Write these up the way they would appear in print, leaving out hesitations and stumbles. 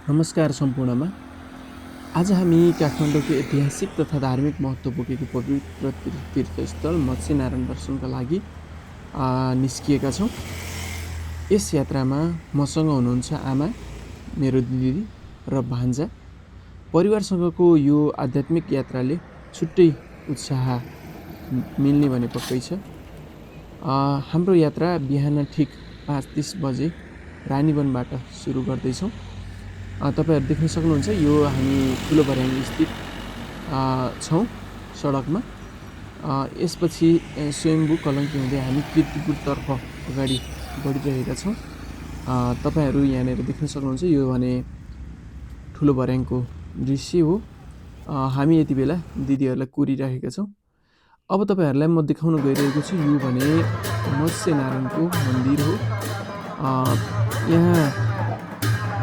नमस्कार सम्पूर्णमा। आज हामी काठमाडौँको ऐतिहासिक तथा धार्मिक महत्त्व बोकेको पवित्र तीर्थस्थल मत्स्यनारायण दर्शनका लागि निस्किएका छौँ। यस यात्रामा मसँग हुनुहुन्छ आमा, मेरो दिदी र भान्जा। परिवारसँगको यो आध्यात्मिक यात्राले छुट्टै उत्साह मिल्ने भने पक्कै छ। हाम्रो यात्रा बिहान ठिक 5:30 बजे रानीवनबाट सुरु गर्दैछौँ। तपाईहरु देख्न सक्नुहुन्छ यो हामी ठुलो भर्याङ स्थित छौँ सडकमा। यसपछि स्वयम्भू कलङ्की हुँदै हामी कीर्तिपुरतर्फ अगाडि बढिरहेका छौँ। तपाईहरु यहाँनिर देख्न सक्नुहुन्छ यो भने ठुलो भर्याङको दृश्य हो। हामी यति बेला दिदीहरुलाई कुरिरहेका छौँ। अब तपाईहरुलाई म देखाउन गइरहेको छु यो भने मत्स्यनारायणको मन्दिर हो। यहाँ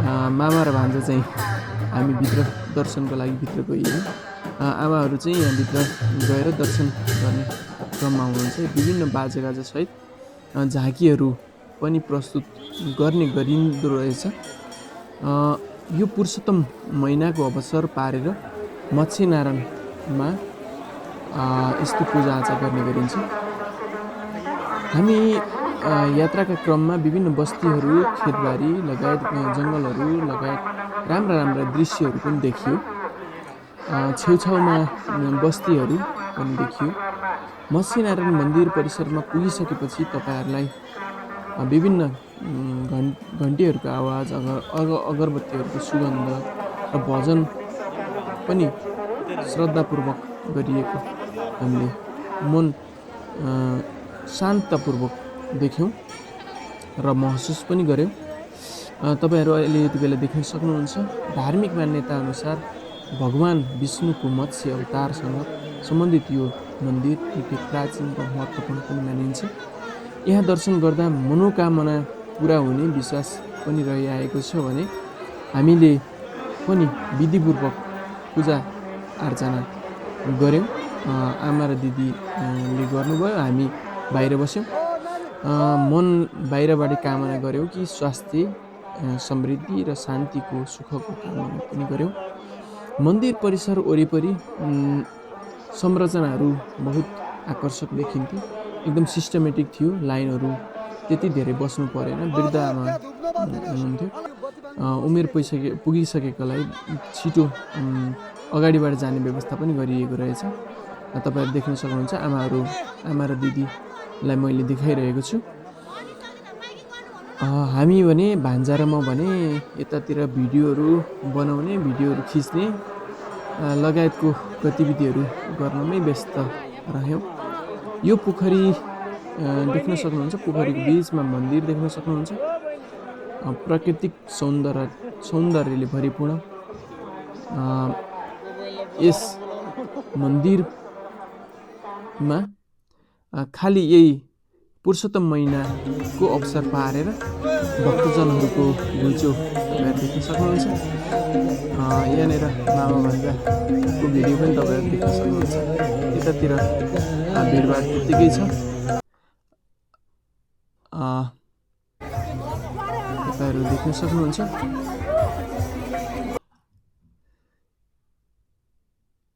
मामा र भान्जा चाहिँ हामी भित्र दर्शनको लागि भित्र गइयो। आमाहरू चाहिँ यहाँ भित्र गएर दर्शन गर्ने क्रममा हुनुहुन्छ। विभिन्न बाजागाजा सहित झाँकीहरू पनि प्रस्तुत गर्ने गरिँदो रहेछ। यो पुरुषोत्तम महिनाको अवसर पारेर मत्स्यनारायणमा यस्तो पूजाआजा गर्ने गरिन्छ। हामी यात्राका क्रममा विभिन्न बस्तीहरू, खेतबारी लगायत जङ्गलहरू लगायत राम्रा दृश्यहरू पनि देखियो। छेउछाउमा बस्तीहरू पनि देखियो। मत्स्यनारायण मन्दिर परिसरमा पुगिसकेपछि तपाईहरुलाई विभिन्न घन्टीहरूको आवाज, अगरबत्तीहरूको सुगन्ध र भजन पनि श्रद्धापूर्वक गरिएको हामीले मन शान्तपूर्वक देख्यौँ र महसुस पनि गर्यौँ। तपाईहरु अहिले यति बेला देख्न सक्नुहुन्छ धार्मिक मान्यता अनुसार भगवान विष्णुको मत्स्य अवतारसँग सम्बन्धित यो मन्दिर निकै प्राचीन र महत्त्वपूर्ण पनि मानिन्छ। यहाँ दर्शन गर्दा मनोकामना पुरा हुने विश्वास पनि रहिआएको छ भने हामीले पनि विधिपूर्वक पूजा आर्चना गर्यौँ। आमा र दिदीले गर्नुभयो, हामी बाहिर बस्यौँ। मन बाहिरबाट कामना गर्यौँ कि स्वास्थ्य, समृद्धि र शान्तिको, सुखको कामना पनि गर्यौँ। मन्दिर परिसर वरिपरि संरचनाहरू बहुत आकर्षक देखिन्थ्यो। एकदम सिस्टमेटिक थियो। लाइनहरू त्यति धेरै बस्नु परेन। वृद्ध आमा हुनुहुन्थ्यो। उमेर पुगिसकेकोलाई छिटो अगाडिबाट जाने व्यवस्था पनि गरिएको रहेछ। तपाईहरु देख्न सक्नुहुन्छ आमा र दिदीलाई मैले देखाइरहेको छु। हामी भने भान्जा र म भने यतातिर भिडियोहरू बनाउने, भिडियोहरू खिच्ने लगायतको गतिविधिहरू गर्नमै व्यस्त रह्यौँ। यो पोखरी देख्न सक्नुहुन्छ। पोखरीको बीचमा मन्दिर देख्न सक्नुहुन्छ। प्राकृतिक सौन्दर्यले भरिपूर्ण यस मन्दिरमा खाली यही पुरुषोत्तम महिनाको अवसर पारेर भक्तजनहरूको घुइँचो तपाईहरु देख्न सक्नुहुन्छ। यहाँनिर मामा भान्जाको भिडियो पनि तपाईहरु देख्न सक्नुहुन्छ। यतातिर भिडभाड त्यतिकै छ। तपाईहरु देख्न सक्नुहुन्छ।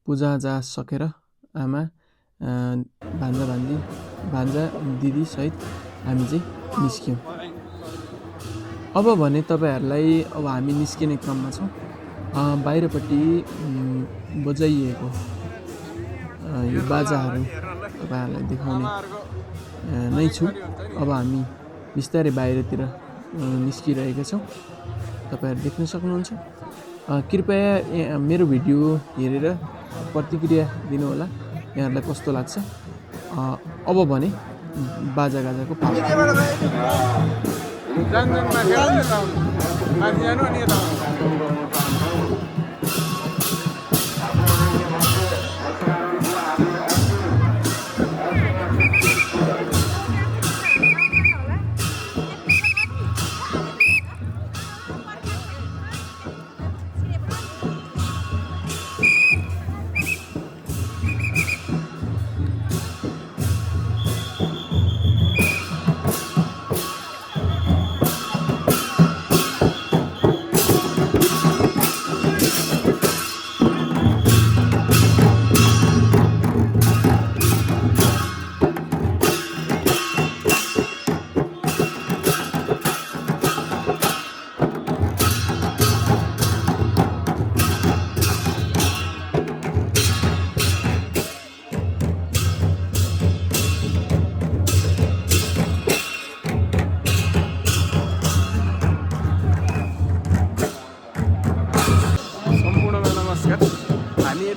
पूजाआजा सकेर आमा, भान्जा दिदी सहित हामी चाहिँ निस्क्यौँ। अब भने तपाईहरुलाई अब हामी निस्किने क्रममा छौँ। बाहिरपट्टि बजाइएको यो बाजाहरू तपाईहरुलाई देखाउने नै छु। अब हामी बिस्तारै बाहिरतिर निस्किरहेका छौँ। तपाईहरु देख्न सक्नुहुन्छ। कृपया मेरो भिडियो हेरेर प्रतिक्रिया दिनुहोला, यहाँहरूलाई कस्तो लाग्छ। अब भने बाजागाजाको पालो।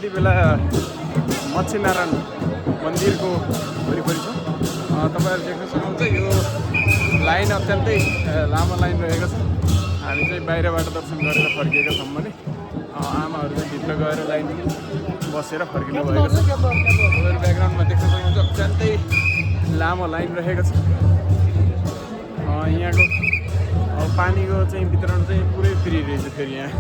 यति बेला मच्छीनारायण मन्दिरको वरिपरि छौँ। तपाईँहरू देख्न सक्नुहुन्छ यो लाइन अत्यन्तै लामो लाइन रहेको छ। हामी चाहिँ बाहिरबाट दर्शन गरेर फर्किएका छौँ भने आमाहरू चाहिँ भित्र गएर लाइन बसेर फर्किनु भएको छ। तपाईँहरू ब्याकग्राउन्डमा देख्न सक्नुहुन्छ अत्यन्तै लामो लाइन रहेको छ। यहाँको पानीको चाहिँ वितरण चाहिँ पुरै फ्री रहेछ फेरि यहाँ।